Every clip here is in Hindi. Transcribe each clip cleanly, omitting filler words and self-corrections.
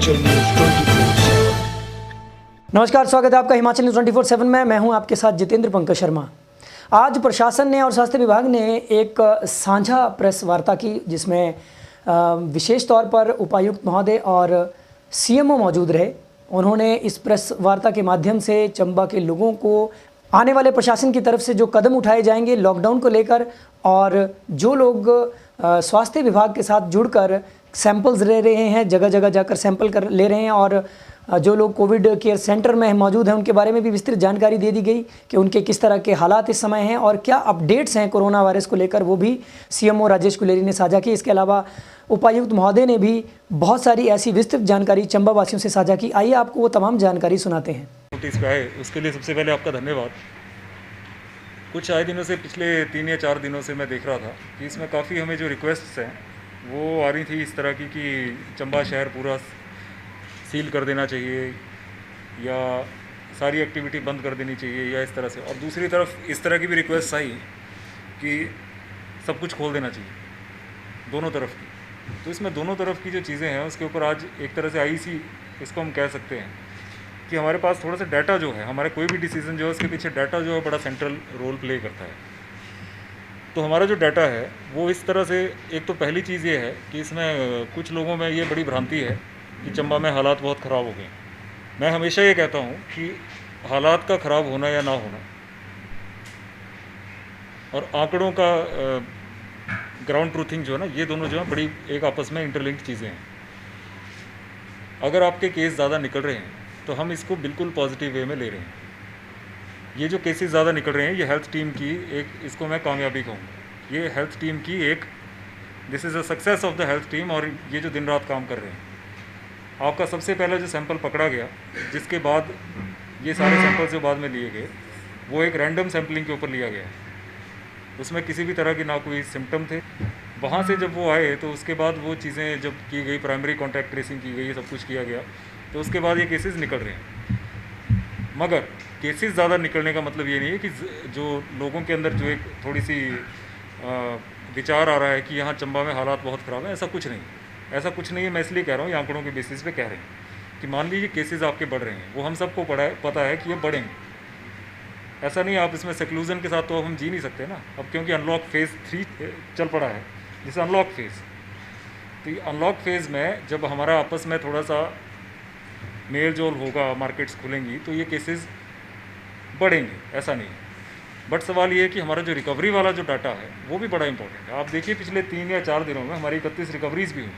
हिमाचल न्यूज 24/7। नमस्कार, स्वागत है आपका हिमाचल न्यूज 24/7 में। मैं हूं आपके साथ जितेंद्र पंकज शर्मा। आज प्रशासन ने और स्वास्थ्य विभाग ने एक साझा प्रेस वार्ता की, जिसमें विशेष तौर पर उपायुक्त महोदय और सीएमओ मौजूद रहे। उन्होंने इस प्रेस वार्ता के माध्यम से चंबा के लोगों को आने वाले प्रशासन की तरफ से जो कदम उठाए जाएंगे लॉकडाउन को लेकर, और जो लोग स्वास्थ्य विभाग के साथ जुड़कर सैंपल्स ले रहे हैं, जगह जगह जाकर सैंपल कर ले रहे हैं, और जो लोग कोविड केयर सेंटर में मौजूद हैं उनके बारे में भी विस्तृत जानकारी दे दी गई कि उनके किस तरह के हालात इस समय हैं और क्या अपडेट्स हैं कोरोना वायरस को लेकर, वो भी सीएमओ राजेश कुलेरी ने साझा की। इसके अलावा उपायुक्त महोदय ने भी बहुत सारी ऐसी विस्तृत जानकारी चंबा वासियों से साझा की। आइए आपको वो तमाम जानकारी सुनाते हैं। नोटिस पे आए उसके लिए सबसे पहले आपका धन्यवाद। कुछ आए दिनों से, पिछले 3 या 4 दिनों से मैं देख रहा था कि इसमें काफ़ी हमें जो रिक्वेस्ट्स हैं वो आ रही थी इस तरह की कि चंबा शहर पूरा सील कर देना चाहिए या सारी एक्टिविटी बंद कर देनी चाहिए या इस तरह से, और दूसरी तरफ इस तरह की भी रिक्वेस्ट आई कि सब कुछ खोल देना चाहिए, दोनों तरफ की। तो इसमें दोनों तरफ की जो चीज़ें हैं उसके ऊपर आज एक तरह से आईसी, इसको हम कह सकते हैं कि हमारे पास थोड़ा सा डाटा जो है, हमारे कोई भी डिसीजन जो है उसके पीछे डाटा जो है बड़ा सेंट्रल रोल प्ले करता है। तो हमारा जो डाटा है वो इस तरह से, एक तो पहली चीज़ ये है कि इसमें कुछ लोगों में ये बड़ी भ्रांति है कि चंबा में हालात बहुत ख़राब हो गए। मैं हमेशा ये कहता हूँ कि हालात का ख़राब होना या ना होना और आंकड़ों का ग्राउंड ट्रूथिंग जो है ना, ये दोनों जो है बड़ी एक आपस में इंटरलिंक्ड चीज़ें हैं। अगर आपके केस ज़्यादा निकल रहे हैं तो हम इसको बिल्कुल पॉजिटिव वे में ले रहे हैं। ये जो केसेस ज़्यादा निकल रहे हैं ये हेल्थ टीम की एक, इसको मैं कामयाबी कहूँगा, ये हेल्थ टीम की एक, this is a success of the health team. और ये जो दिन रात काम कर रहे हैं, आपका सबसे पहला जो सैंपल पकड़ा गया, जिसके बाद ये सारे सैंपल्स जो बाद में लिए गए, वो एक रैंडम सैम्पलिंग के ऊपर लिया गया। उसमें किसी भी तरह की ना कोई सिम्टम थे। वहाँ से जब वो आए तो उसके बाद वो चीज़ें जब की गई, प्राइमरी कॉन्टैक्ट ट्रेसिंग की गई, सब कुछ किया गया, तो उसके बाद ये केसेस निकल रहे हैं। मगर केसेस ज़्यादा निकलने का मतलब ये नहीं है कि जो लोगों के अंदर जो एक थोड़ी सी विचार आ रहा है कि यहाँ चंबा में हालात बहुत ख़राब है, ऐसा कुछ नहीं, ऐसा कुछ नहीं है। मैं इसलिए कह रहा हूँ, ये आंकड़ों के बेसिस पे कह रहे हैं कि मान लीजिए केसेस आपके बढ़ रहे हैं, वो हम सबको पता है कि ये बढ़ेंगे। ऐसा नहीं, आप इसमें सेक्लूजन के साथ तो हम जी नहीं सकते ना अब, क्योंकि अनलॉक फेज़ 3 चल पड़ा है, जिसे अनलॉक फेज़। तो ये अनलॉक फेज़ में जब हमारा आपस में थोड़ा सा मेल जोल होगा, मार्केट्स खुलेंगी, तो ये केसेस बढ़ेंगे, ऐसा नहीं है। बट सवाल ये है कि हमारा जो रिकवरी वाला जो डाटा है वो भी बड़ा इंपॉर्टेंट है। आप देखिए पिछले 3 या 4 दिनों में हमारी 31 रिकवरीज़ भी हुई।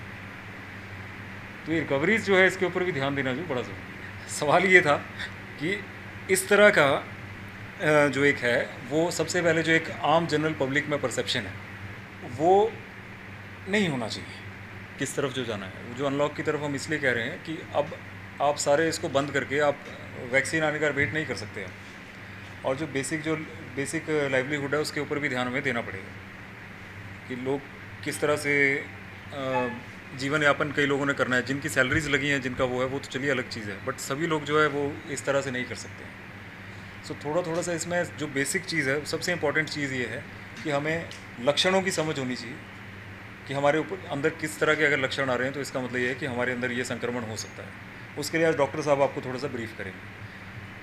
तो ये रिकवरीज़ जो है इसके ऊपर भी ध्यान देना जो बड़ा ज़रूरी है। सवाल ये था कि इस तरह का जो एक है, वो सबसे पहले जो एक आम जनरल पब्लिक में परसेप्शन है वो नहीं होना चाहिए, किस तरफ जो जाना है। जो अनलॉक की तरफ हम इसलिए कह रहे हैं कि अब आप सारे इसको बंद करके आप वैक्सीन आने का वेट नहीं कर सकते हैं, और जो बेसिक लाइवलीहुड है उसके ऊपर भी ध्यान हमें देना पड़ेगा कि लोग किस तरह से जीवन यापन कई लोगों ने करना है, जिनकी सैलरीज लगी हैं, जिनका वो है, वो तो चलिए अलग चीज़ है, बट सभी लोग जो है वो इस तरह से नहीं कर सकते हैं। सो थोड़ा सा इसमें जो बेसिक चीज़ है, सबसे इम्पॉर्टेंट चीज़ ये है कि हमें लक्षणों की समझ होनी चाहिए कि हमारे ऊपर अंदर किस तरह के अगर लक्षण आ रहे हैं तो इसका मतलब ये है कि हमारे अंदर ये संक्रमण हो सकता है। उसके लिए आज डॉक्टर साहब आपको थोड़ा सा ब्रीफ करेंगे।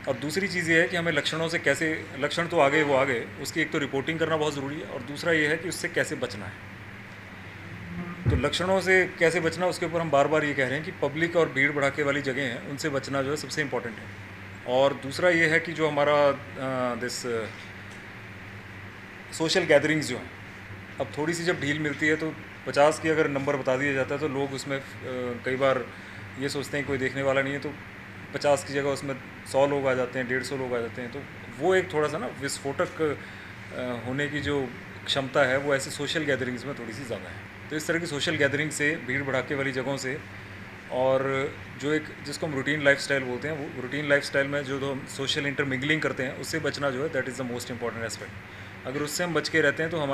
और दूसरी चीज़ ये है कि हमें लक्षणों से कैसे, लक्षण तो आगे वो आगे, उसकी एक तो रिपोर्टिंग करना बहुत ज़रूरी है, और दूसरा ये है कि उससे कैसे बचना है। तो लक्षणों से कैसे बचना, उसके ऊपर हम बार बार ये कह रहे हैं कि पब्लिक और भीड़ भड़ाके वाली जगह हैं उनसे बचना जो है सबसे इम्पॉर्टेंट है। और दूसरा ये है कि जो हमारा सोशल गैदरिंग्स जो हैं, अब थोड़ी सी जब ढील मिलती है तो 50 की अगर नंबर बता दिया जाता है तो लोग उसमें कई बार ये सोचते हैं कोई देखने वाला नहीं है, तो 50 की जगह उसमें 100 लोग आ जाते हैं, 150 लोग आ जाते हैं। तो वो एक थोड़ा सा ना विस्फोटक होने की जो क्षमता है वो ऐसे सोशल गैदरिंग्स में थोड़ी सी ज़्यादा है। तो इस तरह की सोशल गैदरिंग से, भीड़ भड़ाके वाली जगहों से, और जो एक जिसको हम रूटीन लाइफस्टाइल बोलते हैं, वो रूटीन लाइफस्टाइल में जो हम सोशल इंटरमिंगलिंग करते हैं उससे बचना जो है, that is the most important aspect. अगर उससे हम बच के रहते हैं तो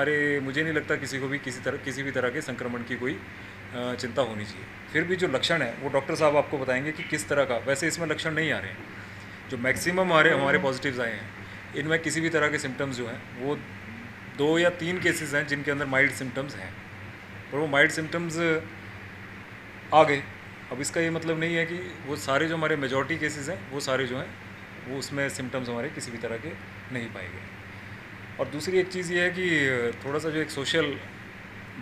मुझे नहीं लगता किसी को भी किसी भी तरह के संक्रमण की कोई चिंता होनी चाहिए। फिर भी जो लक्षण है वो डॉक्टर साहब आपको बताएंगे कि किस तरह का, वैसे इसमें लक्षण नहीं आ रहे हैं। जो मैक्सिमम हमारे पॉजिटिव्स आए हैं, इनमें किसी भी तरह के सिम्टम्स जो हैं वो 2 या 3 केसेस हैं जिनके अंदर माइल्ड सिम्टम्स हैं, और वो माइल्ड सिम्टम्स आ गए अब इसका ये मतलब नहीं है कि वो सारे जो हमारे मेजॉरिटी केसेस हैं वो सारे जो हैं वो उसमें सिम्टम्स हमारे किसी भी तरह के नहीं पाए गए। और दूसरी एक चीज़ ये है कि थोड़ा सा जो एक सोशल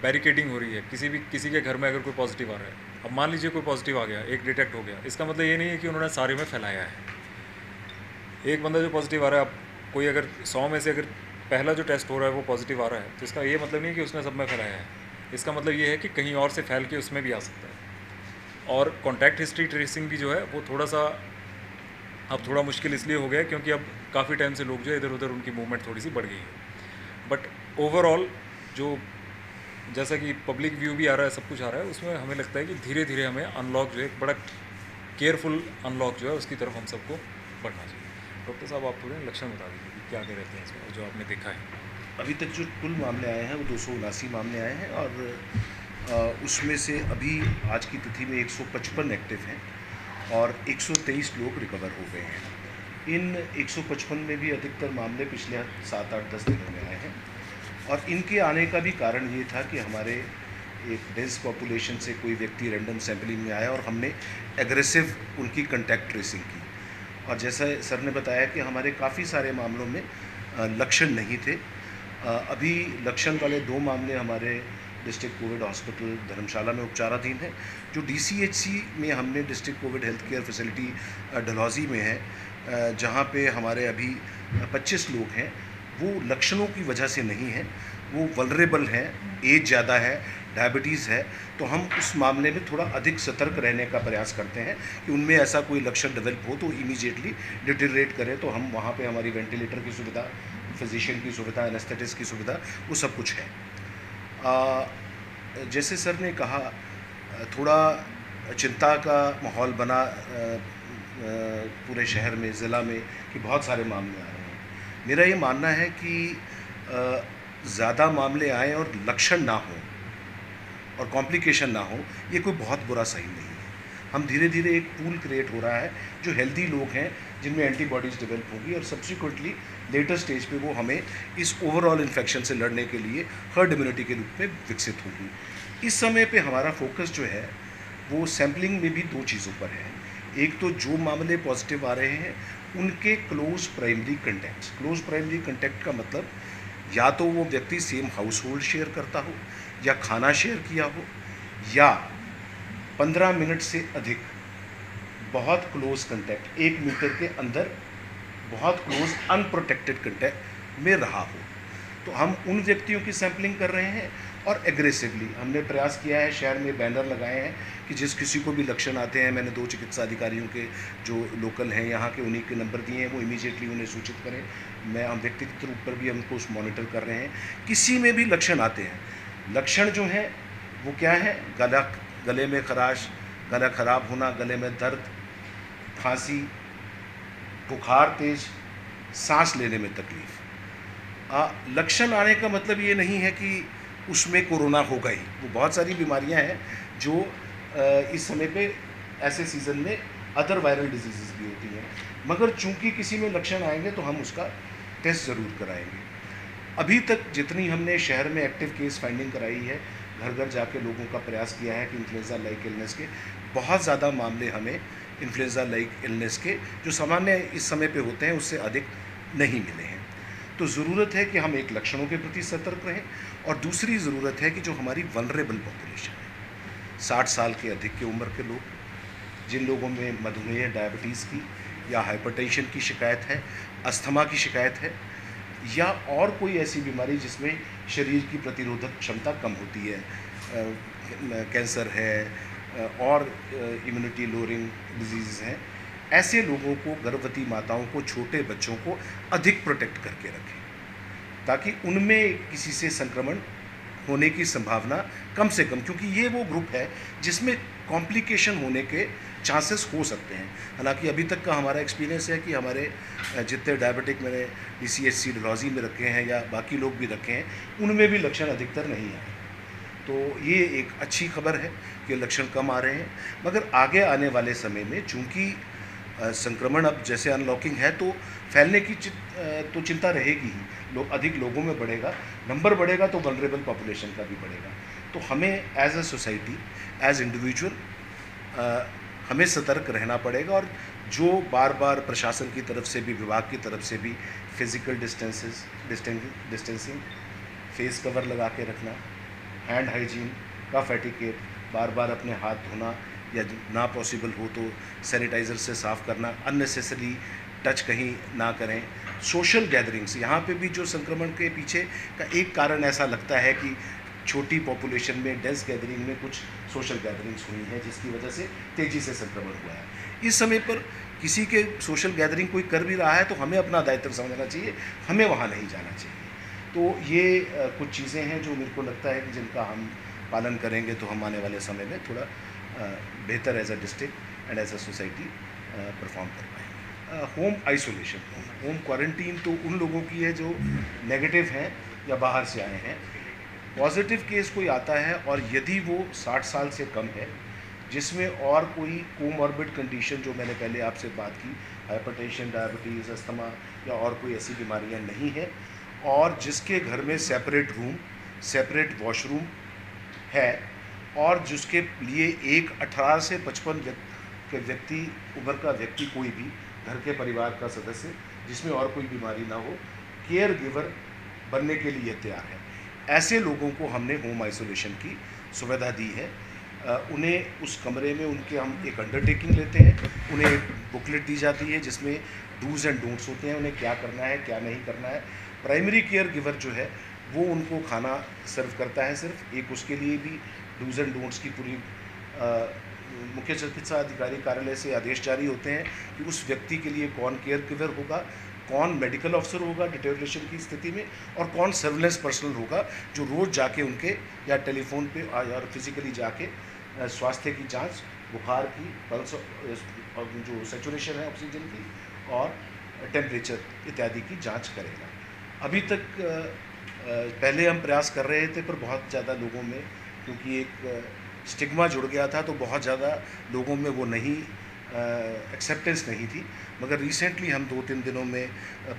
बैरिकेडिंग हो रही है, किसी के घर में अगर कोई पॉजिटिव आ रहा है, अब मान लीजिए कोई पॉजिटिव आ गया, एक डिटेक्ट हो गया, इसका मतलब ये नहीं है कि उन्होंने सारे में फैलाया है। एक बंदा जो पॉजिटिव आ रहा है, अब कोई अगर 100 में से अगर पहला जो टेस्ट हो रहा है वो पॉजिटिव आ रहा है, तो इसका ये मतलब नहीं है कि उसने सब में फैलाया है। इसका मतलब ये है कि कहीं और से फैल के उसमें भी आ सकता है। और कॉन्टैक्ट हिस्ट्री ट्रेसिंग भी जो है वो थोड़ा सा अब थोड़ा मुश्किल इसलिए हो गया है क्योंकि अब काफ़ी टाइम से लोग जो है इधर उधर उनकी मूवमेंट थोड़ी सी बढ़ गई है। बट ओवरऑल जो जैसा कि पब्लिक व्यू भी आ रहा है, सब कुछ आ रहा है, उसमें हमें लगता है कि धीरे धीरे हमें अनलॉक जो है एक बड़ा केयरफुल अनलॉक जो है उसकी तरफ हम सबको बढ़ना चाहिए। डॉक्टर साहब, आप थोड़े लक्षण बता दीजिए कि क्या क्या रहते हैं इसमें जो आपने देखा है। अभी तक जो कुल मामले आए हैं वो 279 मामले आए हैं और उसमें से अभी आज की तिथि में 155 एक्टिव हैं और 123 लोग रिकवर हो गए हैं। इन 155 में भी अधिकतर मामले पिछले 7-8-10 दिनों में आए हैं और इनके आने का भी कारण ये था कि हमारे एक डेंस पॉपुलेशन से कोई व्यक्ति रैंडम सैम्पलिंग में आया और हमने एग्रेसिव उनकी कंटैक्ट ट्रेसिंग की। और जैसा सर ने बताया कि हमारे काफ़ी सारे मामलों में लक्षण नहीं थे। अभी लक्षण वाले 2 मामले हमारे डिस्ट्रिक्ट कोविड हॉस्पिटल धर्मशाला में उपचाराधीन है। जो DCHC में हमने district Covid health care facility Dalhousie में है, जहाँ पे हमारे अभी 25 लोग हैं, वो लक्षणों की वजह से नहीं है, वो वल्नरेबल हैं, एज ज़्यादा है, डायबिटीज़ है, तो हम उस मामले में थोड़ा अधिक सतर्क रहने का प्रयास करते हैं कि उनमें ऐसा कोई लक्षण डेवलप हो तो इमीडिएटली डिटेरिएट करें, तो हम वहाँ पे हमारी वेंटिलेटर की सुविधा, फिजिशियन की सुविधा, एनेस्थेटिस्ट की सुविधा, वो सब कुछ है। जैसे सर ने कहा, थोड़ा चिंता का माहौल बना पूरे शहर में, ज़िला में, कि बहुत सारे मामले आ रहे हैं। मेरा ये मानना है कि ज़्यादा मामले आएँ और लक्षण ना हो और कॉम्प्लिकेशन ना हो, ये कोई बहुत बुरा साइन नहीं है। हम धीरे धीरे एक पूल क्रिएट हो रहा है जो हेल्दी लोग हैं जिनमें एंटीबॉडीज़ डेवलप होगी और सब्सिक्वेंटली लेटर स्टेज पे वो हमें इस ओवरऑल इन्फेक्शन से लड़ने के लिए हर्ड इम्यूनिटी के रूप में विकसित होगी। इस समय पे हमारा फोकस जो है वो सैम्पलिंग में भी 2 चीज़ों पर है। एक तो जो मामले पॉजिटिव आ रहे हैं उनके close primary contacts. Close primary contact का मतलब या तो वो व्यक्ति सेम हाउस होल्ड शेयर करता हो, या खाना शेयर किया हो, या 15 मिनट से अधिक बहुत क्लोज कंटैक्ट, 1 मीटर के अंदर बहुत क्लोज अनप्रोटेक्टेड कंटैक्ट में रहा हो। तो हम उन व्यक्तियों की सैम्पलिंग कर रहे हैं और एग्रेसिवली हमने प्रयास किया है, शहर में बैनर लगाए हैं कि जिस किसी को भी लक्षण आते हैं, मैंने 2 चिकित्सा अधिकारियों के जो लोकल हैं यहाँ के, उन्हीं के नंबर दिए हैं, वो इमीडिएटली उन्हें सूचित करें। हम व्यक्तिगत रूप पर भी हमको उस मॉनिटर कर रहे हैं। किसी में भी लक्षण आते हैं, लक्षण जो हैं वो क्या है, गले में खराश, गला खराब होना, गले में दर्द, खांसी, बुखार तेज, सांस लेने में तकलीफ। लक्षण आने का मतलब ये नहीं है कि उसमें कोरोना होगा ही। वो बहुत सारी बीमारियां हैं जो इस समय पे ऐसे सीज़न में अदर वायरल डिजीज़ भी होती हैं, मगर चूंकि किसी में लक्षण आएंगे तो हम उसका टेस्ट ज़रूर कराएंगे। अभी तक जितनी हमने शहर में एक्टिव केस फाइंडिंग कराई है, घर घर जाके लोगों का प्रयास किया है कि इन्फ्लुएंजा लाइक इलनेस के बहुत ज़्यादा मामले हमें इन्फ्लुएंजा लाइक इलनेस के जो सामान्य इस समय पे होते हैं उससे अधिक नहीं मिले हैं। तो ज़रूरत है कि हम एक लक्षणों के प्रति सतर्क रहें, और दूसरी ज़रूरत है कि जो हमारी वल्नरेबल पॉपुलेशन है, 60 साल के अधिक की उम्र के लोग, जिन लोगों में मधुमेह, डायबिटीज़ की या हाइपरटेंशन की शिकायत है, अस्थमा की शिकायत है, या और कोई ऐसी बीमारी जिसमें शरीर की प्रतिरोधक क्षमता कम होती है, कैंसर है और इम्यूनिटी लोअरिंग डिजीज़ हैं, ऐसे लोगों को, गर्भवती माताओं को, छोटे बच्चों को अधिक प्रोटेक्ट करके रखें ताकि उनमें किसी से संक्रमण होने की संभावना कम से कम, क्योंकि ये वो ग्रुप है जिसमें कॉम्प्लिकेशन होने के चांसेस हो सकते हैं। हालांकि अभी तक का हमारा एक्सपीरियंस है कि हमारे जितने डायबिटिक मैंने DCHC डलहौजी में रखे हैं या बाकी लोग भी रखे हैं, उनमें भी लक्षण अधिकतर नहीं आए। तो ये एक अच्छी खबर है कि लक्षण कम आ रहे हैं, मगर आगे आने वाले समय में चूँकि संक्रमण अब जैसे अनलॉकिंग है तो फैलने की तो चिंता रहेगी ही, अधिक लोगों में बढ़ेगा, नंबर बढ़ेगा तो वल्नरेबल पॉपुलेशन का भी बढ़ेगा। तो हमें as a society, as individual हमें सतर्क रहना पड़ेगा। और जो बार बार प्रशासन की तरफ से भी, विभाग की तरफ से भी फिज़िकल डिस्टेंसिंग, फेस कवर लगा के रखना, हैंड हाइजीन, कफ एटिकेट, बार बार अपने हाथ धोना, या ना पॉसिबल हो तो सैनिटाइज़र से साफ़ करना, अननेसेसरी टच कहीं ना करें। सोशल गैदरिंग्स, यहाँ पे भी जो संक्रमण के पीछे का एक कारण ऐसा लगता है कि छोटी पॉपुलेशन में, डेंस गैदरिंग में कुछ सोशल गैदरिंग्स हुई हैं, जिसकी वजह से तेज़ी से संक्रमण हुआ है। इस समय पर किसी के सोशल गैदरिंग कोई कर भी रहा है तो हमें अपना दायित्व समझना चाहिए, हमें वहाँ नहीं जाना चाहिए। तो ये कुछ चीज़ें हैं जो मेरे को लगता है कि जिनका हम पालन करेंगे तो हम आने वाले समय में थोड़ा बेहतर as a district and as a society perform कर पाएंगे। होम आइसोलेशन, होम क्वारंटीन तो उन लोगों की है जो नेगेटिव हैं या बाहर से आए हैं। पॉजिटिव केस कोई आता है और यदि वो 60 साल से कम है, जिसमें और कोई कोमॉर्बिड कंडीशन जो मैंने पहले आपसे बात की, हाइपरटेंशन, डायबिटीज़, अस्थमा या और कोई ऐसी बीमारियां नहीं है, और जिसके घर में सेपरेट रूम, सेपरेट वॉशरूम है, और जिसके लिए एक 18 से 55 के व्यक्ति, उम्र का व्यक्ति, कोई भी घर के परिवार का सदस्य जिसमें और कोई बीमारी ना हो, केयर गिवर बनने के लिए तैयार है, ऐसे लोगों को हमने होम आइसोलेशन की सुविधा दी है। उन्हें उस कमरे में उनके हम एक अंडरटेकिंग लेते हैं, उन्हें एक बुकलेट दी जाती है जिसमें डूज़ एंड डोंट्स होते हैं, उन्हें क्या करना है क्या नहीं करना है। प्राइमरी केयर गिवर जो है वो उनको खाना सर्व करता है, सिर्फ एक उसके लिए भी डूज़ एंड डोंट्स की पूरी मुख्य चिकित्सा अधिकारी कार्यालय से आदेश जारी होते हैं कि उस व्यक्ति के लिए कौन केयर गिवर होगा, कौन मेडिकल ऑफिसर होगा डिटेरियोरेशन की स्थिति में, और कौन सर्विलेंस पर्सनल होगा जो रोज़ जाके उनके या टेलीफोन पे और फिजिकली जाके स्वास्थ्य की जांच, बुखार की, पल्स और जो सैचुरेशन है ऑक्सीजन की और टेम्परेचर इत्यादि की जांच करेगा। अभी तक पहले हम प्रयास कर रहे थे, पर बहुत ज़्यादा लोगों में, क्योंकि एक स्टिग्मा जुड़ गया था, तो बहुत ज़्यादा लोगों में वो नहीं एक्सेप्टेंस नहीं थी। मगर रिसेंटली हम 2-3 दिनों में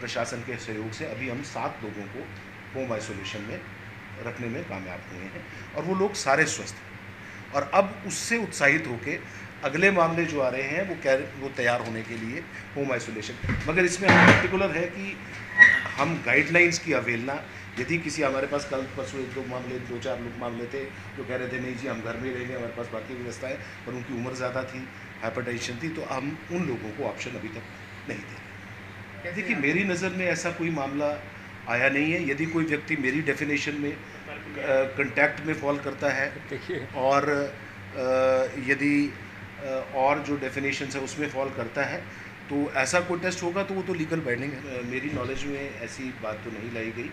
प्रशासन के सहयोग से अभी हम 7 लोगों को होम आइसोलेशन में रखने में कामयाब हुए हैं, और वो लोग सारे स्वस्थ हैं। और अब उससे उत्साहित होकर अगले मामले जो आ रहे हैं वो तैयार होने के लिए होम आइसोलेशन। मगर इसमें हम पर्टिकुलर है कि हम गाइडलाइंस की अवहेलना, यदि किसी, हमारे पास कल परसों 2-4 लोग मामले थे जो कह रहे थे नहीं जी हम घर में रहेंगे, हमारे पास बाकी व्यवस्था है, पर उनकी उम्र ज़्यादा थी, हाइपरटेंशन थी, तो हम उन लोगों को ऑप्शन अभी तक नहीं दे। देखिए, मेरी नज़र में ऐसा कोई मामला आया नहीं है। यदि कोई व्यक्ति मेरी डेफिनेशन में कंटैक्ट में फॉल करता है और यदि और जो डेफिनेशन है उसमें फॉल करता है, तो ऐसा कोई टेस्ट होगा तो वो तो लीगल बाइंडिंग है। मेरी नॉलेज में ऐसी बात तो नहीं लाई गई।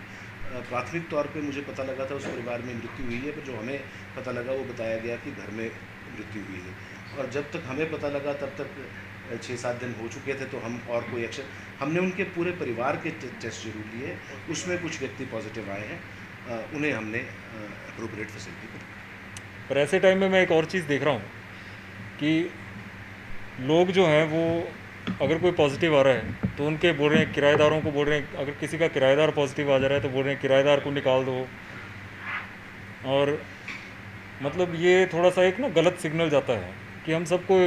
प्राथमिक तौर पे मुझे पता लगा था उस परिवार में मृत्यु हुई है, पर जो हमें पता लगा वो बताया गया कि घर में मृत्यु हुई है। और जब तक हमें पता लगा तब तक 6-7 दिन हो चुके थे, तो हम और कोई एक्शन, हमने उनके पूरे परिवार के टेस्ट जरूर लिए, उसमें कुछ व्यक्ति पॉजिटिव आए हैं, उन्हें हमने अप्रोप्रिएट फैसिलिटी पर। पर ऐसे टाइम में मैं एक और चीज़ देख रहा हूँ कि लोग जो हैं वो, अगर कोई पॉजिटिव आ रहा है तो उनके बोल रहे हैं, किराएदारों को बोल रहे हैं, अगर किसी का किराएदार पॉजिटिव आ जा रहा है तो बोल रहे हैं किराएदार को निकाल दो। और मतलब ये थोड़ा सा एक ना गलत सिग्नल जाता है कि हम सबको,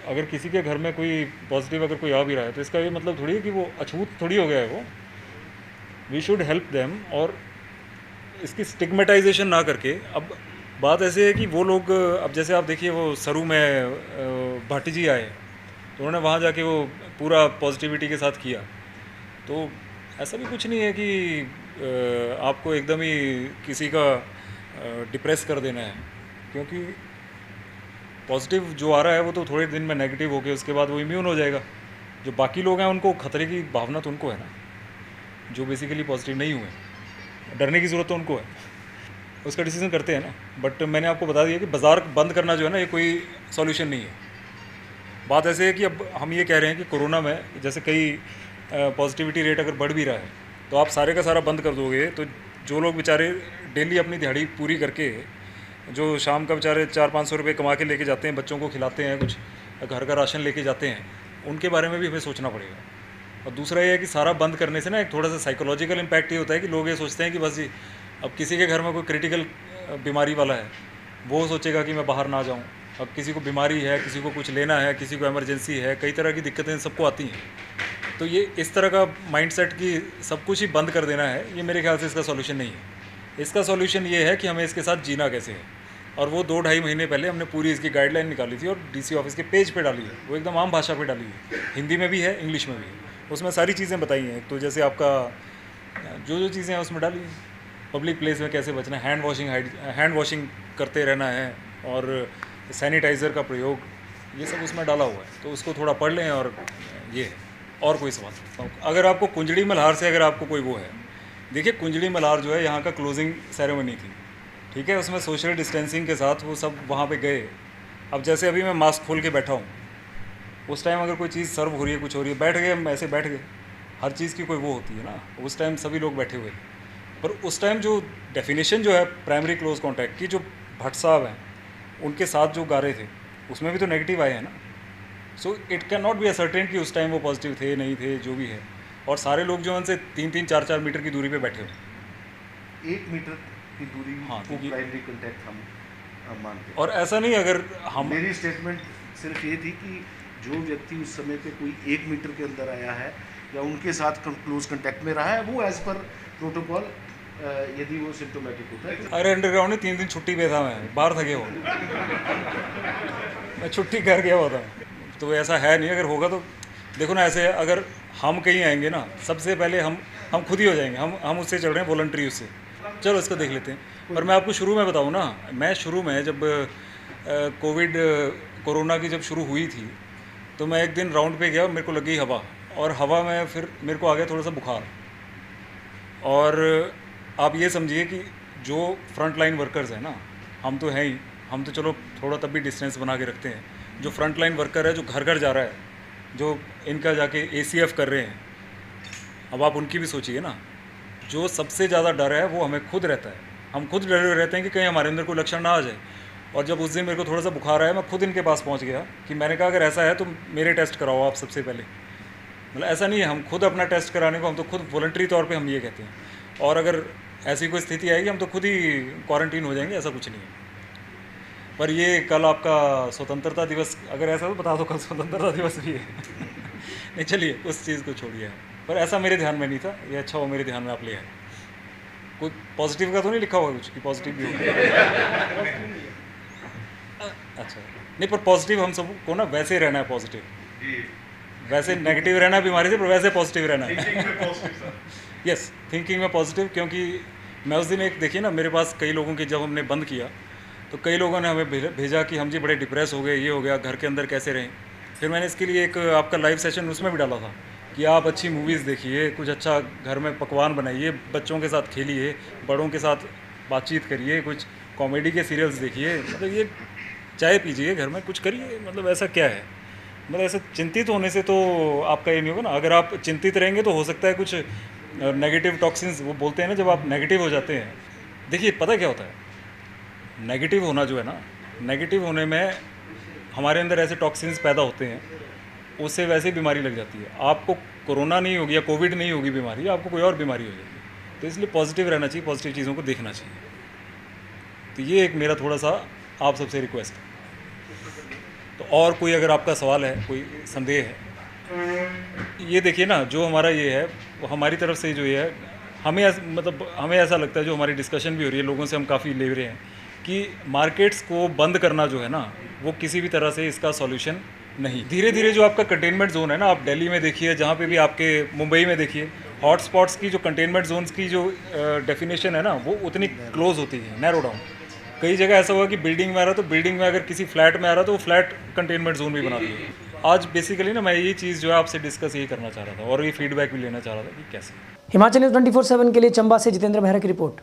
अगर किसी के घर में कोई पॉजिटिव अगर कोई आ भी रहा है तो इसका ये मतलब थोड़ी है कि वो अछूत थोड़ी हो गया है वो। वी शुड हेल्प देम, और इसकी स्टिग्मेटाइजेशन ना करके। अब बात ऐसे है कि वो लोग, अब जैसे आप देखिए वो सरू में भाटी जी आए तो उन्होंने वहाँ जाके वो पूरा पॉजिटिविटी के साथ किया, तो ऐसा भी कुछ नहीं है कि आपको एकदम ही किसी का डिप्रेस कर देना है, क्योंकि पॉजिटिव जो आ रहा है वो तो थोड़े दिन में नेगेटिव हो गया, उसके बाद वो इम्यून हो जाएगा। जो बाकी लोग हैं उनको खतरे की भावना तो उनको है ना, जो बेसिकली पॉजिटिव नहीं हुए, डरने की ज़रूरत तो उनको है, उसका डिसीजन करते हैं ना। बट मैंने आपको बता दिया कि बाज़ार बंद करना जो है ना, ये कोई सॉल्यूशन नहीं है। बात ऐसे है कि अब हम ये कह रहे हैं कि कोरोना में जैसे कई पॉजिटिविटी रेट अगर बढ़ भी रहा है, तो आप सारे का सारा बंद कर दोगे तो जो लोग बेचारे डेली अपनी दिहाड़ी पूरी करके, जो शाम का बेचारे 400-500 रुपये कमा के लेके जाते हैं, बच्चों को खिलाते हैं, कुछ घर का राशन लेके जाते हैं, उनके बारे में भी हमें सोचना पड़ेगा। और दूसरा ये है कि सारा बंद करने से ना एक थोड़ा सा साइकोलॉजिकल इम्पैक्ट ये होता है कि लोग ये सोचते हैं कि बस जी, अब किसी के घर में कोई क्रिटिकल बीमारी वाला है, वो सोचेगा कि मैं बाहर ना जाऊँ, अब किसी को बीमारी है, किसी को कुछ लेना है, किसी को इमरजेंसी है, कई तरह की दिक्कतें सबको आती हैं। तो ये इस तरह का माइंडसेट कि सब कुछ ही बंद कर देना है, ये मेरे ख्याल से इसका सॉल्यूशन नहीं है। इसका सॉल्यूशन ये है कि हमें इसके साथ जीना कैसे है। और वो 2-2.5 महीने पहले हमने पूरी इसकी गाइडलाइन निकाली थी और डीसी ऑफिस के पेज पे डाली है। वो एकदम आम भाषा पे डाली है, हिंदी में भी है, इंग्लिश में भी है। उसमें सारी चीज़ें बताई हैं। तो जैसे आपका जो चीज़ें हैं उसमें डाली हैं। पब्लिक प्लेस में कैसे बचना है, हैंड वॉशिंग करते रहना है, और सैनिटाइज़र का प्रयोग, ये सब उसमें डाला हुआ है। तो उसको थोड़ा पढ़ लें। और ये है। और कोई सवाल? अगर आपको कुंजड़ी मल्हार से अगर आपको कोई वो है, देखिए कुंजड़ी मल्हार जो है यहाँ का क्लोजिंग सेरेमनी थी, ठीक है। उसमें सोशल डिस्टेंसिंग के साथ वो सब वहाँ पे गए। अब जैसे अभी मैं मास्क खोल के बैठा हूँ, उस टाइम अगर कोई चीज़ सर्व हो रही है, कुछ हो रही है, बैठ गए हम, ऐसे बैठ गए। हर चीज़ की कोई वो होती है ना, उस टाइम सभी लोग बैठे हुए थे। पर उस टाइम जो डेफिनेशन जो है प्राइमरी क्लोज कॉन्टैक्ट की, जो भट्ट साहब हैं उनके साथ जो गा रहे थे, उसमें भी तो नेगेटिव आए हैं ना। So it can not be ascertain कि उस टाइम वो पॉजिटिव थे, नहीं थे, जो भी है। और सारे लोग जो उनसे 3-3, 4-4 मीटर की दूरी पे बैठे हुए। 1 मीटर की दूरी हाँ, को प्राइमरी कॉन्टैक्ट हम मानते हैं। और ऐसा नहीं, अगर हम, मेरी स्टेटमेंट सिर्फ ये थी कि जो व्यक्ति उस समय पे कोई 1 मीटर के अंदर आया है या उनके साथ क्लोज कॉन्टैक्ट में रहा है, वो एज पर प्रोटोकॉल, यदि वो सिम्टोमेटिक होता है। अरे अंडरग्राउंड में 3 दिन छुट्टी पे था, मैं बाहर था गया, मैं छुट्टी कर गया हुआ था। तो ऐसा है नहीं। अगर होगा तो देखो ना, ऐसे अगर हम कहीं आएंगे ना, सबसे पहले हम खुद ही हो जाएंगे। हम उससे चल रहे हैं वॉलंटरी उससे। चलो इसको देख लेते हैं। पर मैं आपको शुरू में बताऊँ ना, मैं शुरू में जब कोरोना की जब शुरू हुई थी, तो मैं एक दिन राउंड पे गया, मेरे को लगी हवा, और हवा में फिर मेरे को आ गया थोड़ा सा बुखार। और आप ये समझिए कि जो फ्रंट लाइन वर्कर्स हैं ना, हम तो हैं ही, हम तो चलो थोड़ा तब भी डिस्टेंस बना के रखते हैं। जो फ्रंट लाइन वर्कर है, जो घर घर जा रहा है, जो इनका जाके ACF कर रहे हैं, अब आप उनकी भी सोचिए ना। जो सबसे ज़्यादा डर है वो हमें खुद रहता है। हम खुद डरे हुए रहते हैं कि कहीं हमारे अंदर कोई लक्षण ना आ जाए। और जब उस दिन मेरे को थोड़ा सा बुखार आया, मैं खुद इनके पास पहुंच गया कि मैंने कहा अगर ऐसा है तो मेरे टेस्ट कराओ आप सबसे पहले। मतलब ऐसा नहीं है हम खुद अपना टेस्ट कराने को, हम तो खुद वॉलंटरी तौर पे हम ये कहते हैं। और अगर ऐसी कोई स्थिति आएगी, हम तो खुद ही क्वारंटीन हो जाएंगे, ऐसा कुछ नहीं है। पर ये कल आपका स्वतंत्रता दिवस, अगर ऐसा तो बता दो कल स्वतंत्रता दिवस भी है। नहीं चलिए उस चीज़ को छोड़िए। पर ऐसा मेरे ध्यान में नहीं था, ये अच्छा हो मेरे ध्यान में आप ले आए। कोई पॉजिटिव का तो नहीं लिखा हुआ कुछ कि पॉजिटिव भी होगा? अच्छा नहीं, पर पॉजिटिव हम सबको ना वैसे रहना है, पॉजिटिव। वैसे नेगेटिव रहना है बीमारी से, पर वैसे पॉजिटिव रहना है। यस, थिंकिंग में पॉजिटिव। क्योंकि मैं उस दिन एक देखिए ना, मेरे पास कई लोगों की, जब हमने बंद किया तो कई लोगों ने हमें भेजा कि हम जी बड़े डिप्रेस हो गए, ये हो गया, घर के अंदर कैसे रहें। फिर मैंने इसके लिए एक आपका लाइव सेशन उसमें भी डाला था कि आप अच्छी मूवीज़ देखिए, कुछ अच्छा घर में पकवान बनाइए, बच्चों के साथ खेलिए, बड़ों के साथ बातचीत करिए, कुछ कॉमेडी के सीरियल्स देखिए, मतलब ये चाय पीजिए, घर में कुछ करिए। मतलब ऐसा क्या है, मतलब ऐसे चिंतित होने से तो आपका ये नहीं होगा ना। अगर आप चिंतित रहेंगे तो हो सकता है कुछ नेगेटिव टॉक्सिन्स, वो बोलते हैं ना, जब आप नेगेटिव हो जाते हैं, देखिए पता क्या होता है, नेगेटिव होना जो है ना, नेगेटिव होने में हमारे अंदर ऐसे टॉक्सिन्स पैदा होते हैं, उससे वैसे बीमारी लग जाती है। आपको कोरोना नहीं होगी या कोविड नहीं होगी बीमारी, आपको कोई और बीमारी हो जाएगी। तो इसलिए पॉजिटिव रहना चाहिए, पॉजिटिव चीज़ों को देखना चाहिए। तो ये एक मेरा थोड़ा सा आप सबसे रिक्वेस्ट है। तो और कोई अगर आपका सवाल है, कोई संदेह है, ये देखिए ना, जो हमारा ये है वो हमारी तरफ से जो ये है, हमें ऐसा लगता है, जो हमारी डिस्कशन भी हो रही है, लोगों से हम काफ़ी ले रहे हैं कि मार्केट्स को बंद करना जो है ना, वो किसी भी तरह से इसका सॉल्यूशन नहीं। धीरे धीरे जो आपका कंटेनमेंट जोन है ना, आप दिल्ली में देखिए, जहाँ पे भी आपके मुंबई में देखिए, हॉटस्पॉट्स की जो कंटेनमेंट जोन्स की जो डेफिनेशन है ना, वो उतनी क्लोज होती है, नैरो डाउन। कई जगह ऐसा हुआ कि बिल्डिंग में आ रहा, तो बिल्डिंग में अगर किसी फ्लैट में आ रहा तो वो फ्लैट कंटेनमेंट जोन भी बना दिया। आज बेसिकली ना मैं ये चीज़ जो है आपसे डिस्कस यही करना चाह रहा था, और ये फीडबैक भी लेना चाह रहा था कि कैसे। हिमाचल न्यूज़ 24/7 के लिए चंबा से जितेंद्र मेहरा की रिपोर्ट।